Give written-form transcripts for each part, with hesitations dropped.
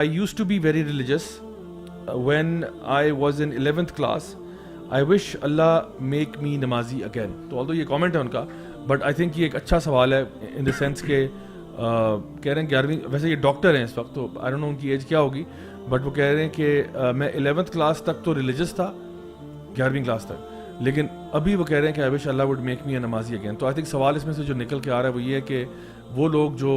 I used to be very religious. When I was in 11th class, I wish Allah make me namazi again. تو although یہ comment ہے ان کا, but I think یہ ایک اچھا سوال ہے in the sense کہ کہہ رہے ہیں 11ویں, ویسے یہ ڈاکٹر ہیں اس وقت, تو I don't know ان کی ایج کیا ہوگی, بٹ وہ کہہ رہے ہیں کہ میں 11th کلاس تک تو ریلیجس تھا, 11ویں کلاس تک, لیکن ابھی وہ کہہ رہے ہیں کہ I wish Allah would make me a namazi again. تو I think سوال اس میں سے جو نکل کے آ رہا ہے وہ یہ ہے کہ وہ لوگ جو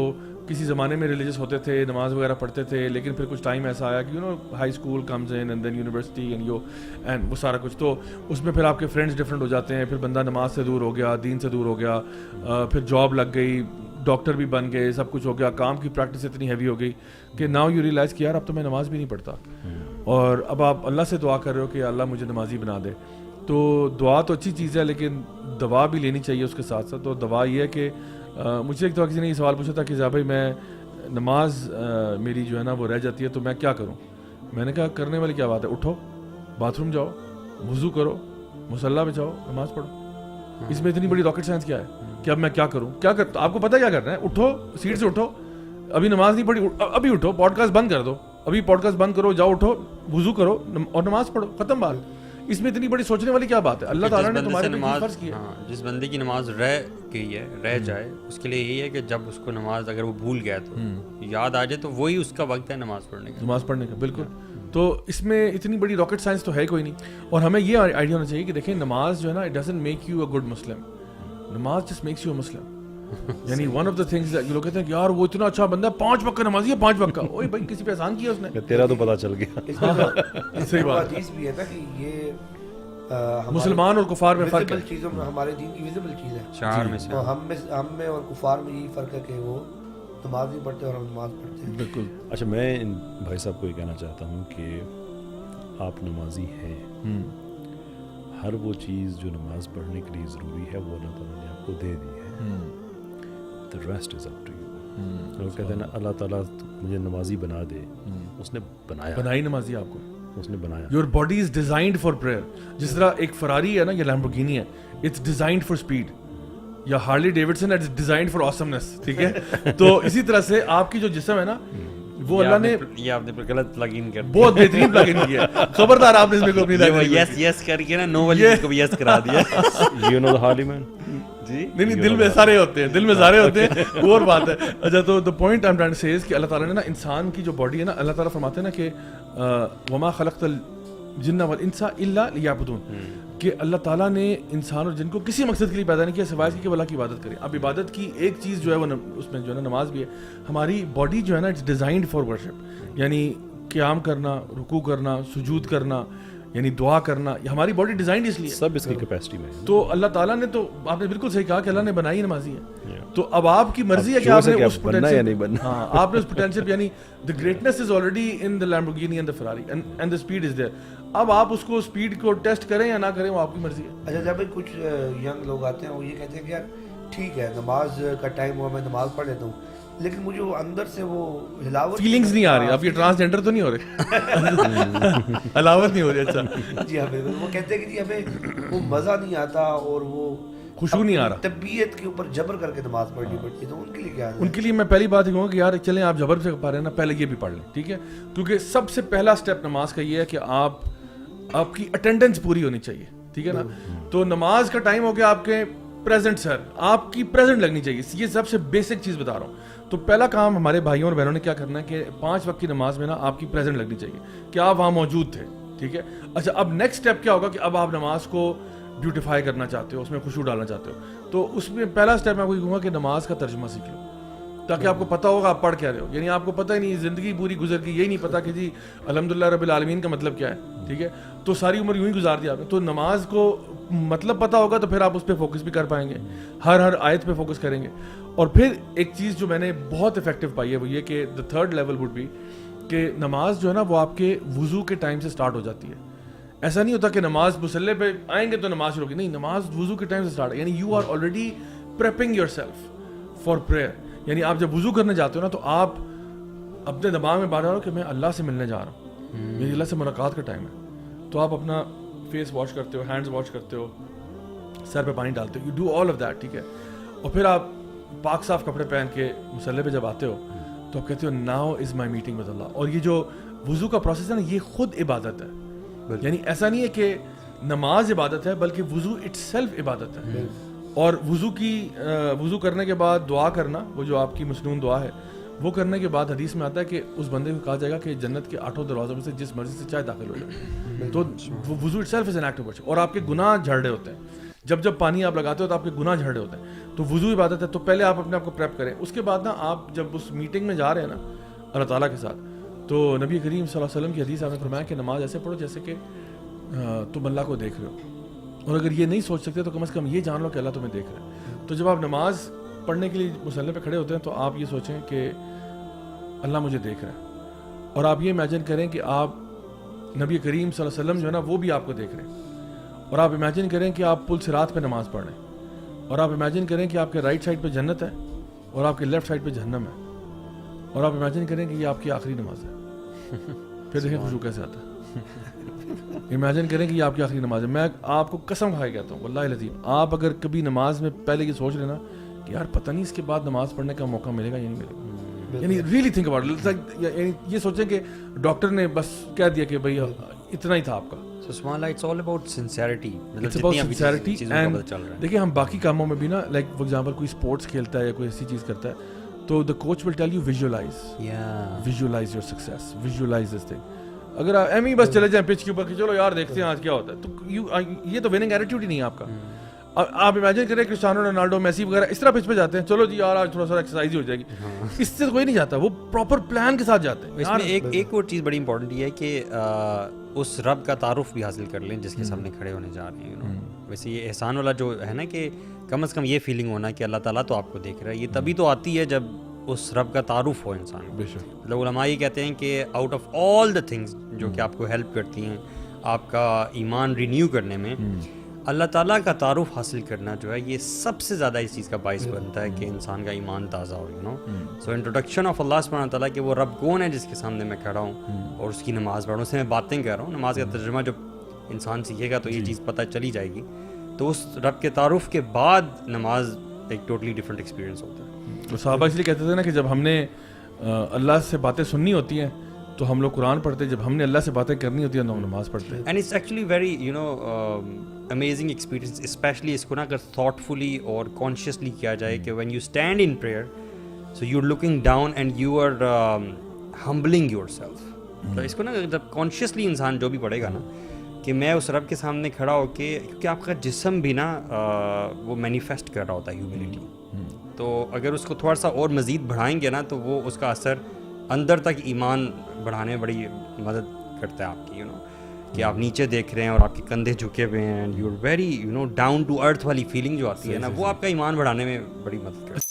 کسی زمانے میں ریلیجس ہوتے تھے, نماز وغیرہ پڑھتے تھے, لیکن پھر کچھ ٹائم ایسا آیا کہ high school comes in and then university and وہ سارا کچھ, تو اس میں پھر آپ کے فرینڈس ڈفرینٹ ہو جاتے ہیں, پھر بندہ نماز سے دور ہو گیا, دین سے دور ہو گیا, پھر جاب لگ گئی, ڈاکٹر بھی بن گئے, سب کچھ ہو گیا, کام کی پریکٹس اتنی ہیوی ہو گئی کہ ناؤ یو ریئلائز کہ یار اب تو میں نماز بھی نہیں پڑھتا, اور اب آپ اللہ سے دعا کر رہے ہو کہ اللہ مجھے نمازی بنا دے. تو دعا تو اچھی چیز ہے, لیکن دوا بھی لینی چاہیے اس کے ساتھ ساتھ. تو دوا یہ ہے کہ مجھے ایک دفعہ کسی نے یہ سوال پوچھا تھا کہ بھائی میں نماز میری جو ہے نا وہ رہ جاتی ہے تو میں کیا کروں. میں نے کہا کرنے والی کیا بات ہے, اٹھو, باتھ روم جاؤ, وضو کرو, مصلی پہ جاؤ, نماز پڑھو. اس میں اتنی بڑی راکٹ سائنس کیا ہے کہ اب میں کیا کروں, کیا کر, آپ کو پتہ کیا کرنا ہے, اٹھو, سیٹ سے اٹھو, ابھی نماز نہیں پڑھی, ابھی اٹھو, پوڈ کاسٹ بند کر دو, ابھی پوڈ کاسٹ بند کرو, جاؤ اٹھو, وضو کرو اور نماز پڑھو, ختم بات. اس میں اتنی بڑی سوچنے والی کیا بات ہے, اللہ تعالیٰ نے تمہارے لیے فرض کیا. جس بندے کی نماز رہ گئی ہے, رہ جائے, اس کے لیے یہی ہے کہ جب اس کو نماز اگر وہ بھول گیا تو یاد آ جائے تو وہی اس کا وقت ہے نماز پڑھنے کا, نماز پڑھنے کا. بالکل. تو اس میں اتنی بڑی راکٹ سائنس تو ہے کوئی نہیں, اور ہمیں یہ آئیڈیا ہونا چاہیے کہ دیکھیں نماز جو ہے نا it doesn't make you a good Muslim, نماز جسٹ میکس یو اے مسلم. یعنی ون آف دا تھنگز لوگ کہتے ہیں کہ یار وہ اتنا اچھا بندہ ہے, 5 وقت کا نمازی ہے, 5 وقت کا. اوئے بھائی کسی پہ احسان کیا اس نے, تیرا تو پتہ چل گیا. صحیح بات. حدیث بھی ہے نا کہ یہ مسلمان اور کفار میں فرق ہے, چیزوں میں ہمارے دین کی ویزیبل چیز ہے, شعار میں سے. ہم میں اور کفار میں یہی فرق ہے کہ وہ نماز نہیں پڑھتے اور ہم نماز پڑھتے ہیں. بالکل. اچھا, میں ان بھائی صاحب کو یہ کہنا چاہتا ہوں کہ آپ نمازی ہیں, ہر وہ چیز جو نماز پڑھنے کے لیے ضروری ہے وہ اللہ تعالیٰ نے آپ کو دے دی ہے. The rest is up to you. لوگ کہتے ہیں نا اللہ تعالیٰ مجھے نمازی بنا دے, اس نے بنائی نمازی آپ کو, اس نے بنایا. Your body is designed for prayer. جس طرح ایک فراری ہے نا یا لیمبورگینی ہے, it's designed for speed, یا ہارلی ڈیوڈسن ہے, it's designed for awesomeness. ٹھیک ہے, تو اسی طرح سے آپ کی جو جسم ہے نا وہ اللہ نے, یہ آپ نے غلط پلگ ان کر دیا, بہت بہترین پلگ ان کیا, خبردار آپ نے اس میں کوئی اپنی یس یس کر کے نا نو والی کو بھی یس کرا دیا. You know the Harley man? جی نہیں, دل میں سارے ہوتے ہیں, دل میں سارے ہوتے ہیں, وہ اور بات ہے. اچھا, تو the point I'm trying to say is کہ اللہ تعالیٰ نے نا انسان کی جو باڈی ہے نا, اللہ تعالیٰ فرماتے ہیں نا کہ وما خلقت الجن والانس الا لیعبدون, کہ اللہ تعالیٰ نے انسان اور جن کو کسی مقصد کے لیے پیدا نہیں کیا سوائے اس کے کہ اللہ کی عبادت کریں. اب عبادت کی ایک چیز جو ہے وہ اس میں جو ہے نا نماز بھی ہے. ہماری باڈی جو ہے نا اٹس ڈیزائنڈ فار ورشپ, یعنی قیام کرنا, رکوع کرنا, سجود کرنا, یعنی دعا کرنا, ہماری باڈی ڈیزائنڈ اس لیے, سب اس کی کیپیسٹی میں. تو اللہ تعالیٰ نے, تو آپ نے بالکل صحیح کہا کہ اللہ نے بنائی نمازی ہے, تو اب آپ کی مرضی ہے کہ آپ نے اس پوٹینشیل, ہاں آپ نے اس پوٹینشیل, یعنی the greatness is already in the Lamborghini and the Ferrari and the speed is there. اب آپ اس کو اسپیڈ کو ٹیسٹ کریں یا نہ کریں وہ آپ کی مرضی ہے. اچھا, جب کچھ ینگ لوگ آتے ہیں وہ یہ کہتے ہیں کہ یار ٹھیک ہے نماز کا ٹائم ہوا میں نماز پڑھ لیتا ہوں, لیکن مجھے وہ اندر سے وہ ہلاوٹ, فیلنگز نہیں آ رہی. آپ یہ ٹرانسجینڈر تو نہیں ہو رہے, ہلاوت نہیں ہو رہی. اچھا جی ہاں بالکل, وہ کہتے ہیں کہ جی ہمیں وہ مزہ نہیں آتا اور وہ خوشبو نہیں آ رہا, طبیعت کے اوپر جبر کر کے نماز پڑھنی پڑتی ہے. تو ان کے لیے کیا ہے؟ ان کے لیے میں پہلی بات یہ کہوں گا کہ یار چلیں آپ جبر سے پا رہے ہیں نا, پہلے یہ بھی پڑھ لیں, ٹھیک ہے, کیونکہ سب سے پہلا اسٹیپ نماز کا یہ ہے کہ آپ کی اٹینڈنس پوری ہونی چاہیے, ٹھیک ہے نا. تو نماز کا ٹائم ہو گیا آپ کے پریزنٹ, سر آپ کی پریزنٹ لگنی چاہیے, یہ سب سے بیسک چیز بتا رہا ہوں. تو پہلا کام ہمارے بھائیوں اور بہنوں نے کیا کرنا ہے کہ 5 وقت کی نماز میں نا آپ کی پریزنٹ لگنی چاہیے کہ آپ وہاں موجود تھے, ٹھیک ہے. اچھا, اب نیکسٹ اسٹیپ کیا ہوگا کہ اب آپ نماز کو بیوٹیفائی کرنا چاہتے ہو, اس میں خوشبو ڈالنا چاہتے ہو, تو اس میں پہلا اسٹیپ میں آپ کو یہ کہوں گا کہ نماز کا ترجمہ سیکھ لو, تاکہ آپ کو پتہ ہوگا آپ پڑھ کیا رہے ہو. یعنی آپ کو پتہ ہی نہیں, زندگی پوری گزر گئی, یہی نہیں پتا کہ جی الحمدللہ رب العالمین کا مطلب کیا ہے, ٹھیک ہے, تو ساری عمر یوں ہی گزار دیا آپ نے. تو نماز کو مطلب پتہ ہوگا تو پھر آپ اس پہ فوکس بھی کر پائیں گے, ہر آیت پہ فوکس کریں گے. اور پھر ایک چیز جو میں نے بہت افیکٹو پائی ہے وہ یہ کہ the third level would be کہ نماز جو ہے نا وہ آپ کے وضو کے ٹائم سے سٹارٹ ہو جاتی ہے. ایسا نہیں ہوتا کہ نماز مصلی پہ آئیں گے تو نماز شروع ہوگی, نہیں, نماز وضو کے ٹائم سے سٹارٹ ہے. یعنی you are already prepping yourself for prayer. یعنی آپ جب وضو کرنے جاتے ہو نا تو آپ اپنے دماغ میں بات رہے ہو کہ میں اللہ سے ملنے جا رہا ہوں, میری اللہ سے ملاقات کا ٹائم ہے. تو آپ اپنا فیس واش کرتے ہو, ہینڈز واش کرتے ہو, سر پہ پانی ڈالتے ہو, you do all of that, ٹھیک ہے. اور پھر آپ پاک صاف کپڑے پہن کے مصلی پہ جب آتے ہو تو آپ کہتے ہو now is my meeting with Allah. اور یہ جو وضو کا پروسیس ہے نا یہ خود عبادت ہے. یعنی ایسا نہیں ہے کہ نماز عبادت ہے بلکہ وضو اٹ سیلف عبادت ہے. اور وضو کرنے کے بعد دعا کرنا, وہ جو آپ کی مسنون دعا ہے وہ کرنے کے بعد حدیث میں آتا ہے کہ اس بندے کو کہا جائے گا کہ جنت کے 8 دروازوں میں سے جس مرضی سے چاہے داخل ہو جائے. تو وضو it self is an act of worship. اور آپ کے گناہ جھڑ رہے ہوتے ہیں, جب پانی آپ لگاتے ہو تو آپ کے گناہ جھڑ رہے ہوتے ہیں. تو وضو عبادت ہے. تو پہلے آپ اپنے آپ کو پریپ کریں. اس کے بعد نا آپ جب اس میٹنگ میں جا رہے ہیں نا اللہ تعالیٰ کے ساتھ, تو نبی کریم صلی اللہ علیہ وسلم کی حدیث آپ نے فرمایا کہ نماز ایسے پڑھو جیسے کہ تم اللہ کو دیکھ رہے ہو. اور اگر یہ نہیں سوچ سکتے تو کم از کم یہ جان لو کہ اللہ تمہیں دیکھ رہا ہے. تو جب آپ نماز پڑھنے کے لیے مصلی پہ کھڑے ہوتے ہیں تو آپ یہ سوچیں کہ اللہ مجھے دیکھ رہا ہے. اور آپ یہ امیجن کریں کہ آپ نبی کریم صلی اللہ علیہ وسلم جو ہے نا وہ بھی آپ کو دیکھ رہے ہیں. اور آپ امیجن کریں کہ آپ پل صراط پہ نماز پڑھ رہے ہیں. اور آپ امیجن کریں کہ آپ کے رائٹ سائڈ پہ جنت ہے اور آپ کے لیفٹ سائڈ پہ جہنم ہے. اور آپ امیجن کریں کہ یہ آپ کی آخری نماز ہے. پھر دیکھیں خوشبو کیسے آتا ہے. امیجن کریں کہ یہ آپ کی آخری نماز ہے. میں آپ کو قسم کھا کے کہتا ہوں واللہ العظیم, آپ اگر کبھی نماز میں پہلے یہ سوچ لینا کہ یار پتہ نہیں اس کے بعد نماز پڑھنے کا موقع ملے گا یا نہیں ملے گا, یعنی ریئلی تھنک اباؤٹ اٹ. یعنی یہ سوچیں کہ ڈاکٹر نے بس کہہ دیا کہ بھائی اتنا ہی تھا آپ کا. So سبحان اللہ, it's all about sincerity. It's about sincerity. And دیکھیں ہم باقی کاموں میں بھی نا, لائک فار ایگزامپل کوئی اسپورٹس کھیلتا ہے یا کوئی ایسی چیز کرتا ہے تو the coach will tell you visualize your success, visualize this thing. اگر آپ ایم ہی بس چلے جائیں پچ کے اوپر کہ چلو یار دیکھتے ہیں آج کیا ہوتا ہے, تو یہ تو وننگ ایٹیٹیوڈ ہی نہیں ہے آپ کا. آپ امیجن کریں کرسٹیانو رونالڈو, میسی وغیرہ اس طرح پچ پہ جاتے ہیں, چلو جی یار آج تھوڑا سا ایکسرسائز ہی ہو جائے گی. اس سے کوئی نہیں جاتا, وہ پراپر پلان کے ساتھ جاتے ہیں. اس میں ایک اور چیز بڑی امپورٹنٹ یہ ہے کہ اس رب کا تعارف بھی حاصل کر لیں جس کے سامنے کھڑے ہونے جا رہے ہیں. ویسے یہ احسان والا جو ہے نا کہ کم از کم یہ فیلنگ ہونا کہ اللہ تعالیٰ تو آپ کو دیکھ رہا ہے, یہ تبھی تو آتی ہے جب اس رب کا تعارف ہو انسان کو. مطلب علماء یہ کہتے ہیں کہ out of all the things جو کہ آپ کو ہیلپ کرتی ہیں آپ کا ایمان رینیو کرنے میں, اللہ تعالیٰ کا تعارف حاصل کرنا جو ہے یہ سب سے زیادہ اس چیز کا باعث بنتا ہے کہ انسان کا ایمان تازہ ہو. سو انٹروڈکشن آف اللہ سبحانہ تعالیٰ کہ وہ رب کون ہے جس کے سامنے میں کھڑا ہوں اور اس کی نماز پڑھ رہا ہوں, اس سے میں باتیں کر رہا ہوں. نماز کا ترجمہ جب انسان سیکھے گا تو یہ چیز پتہ چلی جائے گی. تو اس رب کے تعارف کے بعد نماز ایک ٹوٹلی ڈفرینٹ ایکسپیرینس ہوتا ہے. تو صحابہ اس لیے کہتے تھے نا کہ جب ہم نے اللہ سے باتیں سننی ہوتی ہیں تو ہم لوگ قرآن پڑھتے, جب ہم نے اللہ سے باتیں کرنی ہوتی ہیں تو ہم نماز پڑھتے ہیں. And it's actually very amazing experience, especially اس کو نا اگر تھاٹفلی اور کانشیسلی کیا جائے کہ when you stand in prayer so you are looking down and you are humbling yourself. تو اس کو نا جب کانشیسلی انسان جو بھی پڑھے گا نا کہ میں اس رب کے سامنے کھڑا ہو کے, کیونکہ آپ کا جسم بھی نا وہ مینیفیسٹ کر رہا ہوتا ہے ہیومینٹی, تو اگر اس کو تھوڑا سا اور مزید بڑھائیں گے نا تو وہ اس کا اثر اندر تک ایمان بڑھانے میں بڑی مدد کرتا ہے آپ کی. کہ آپ نیچے دیکھ رہے ہیں اور آپ کے کندھے جھکے ہوئے ہیں, you are very down to earth والی فیلنگ جو آتی ہے نا, وہ آپ کا ایمان بڑھانے میں بڑی مدد کرتی ہے.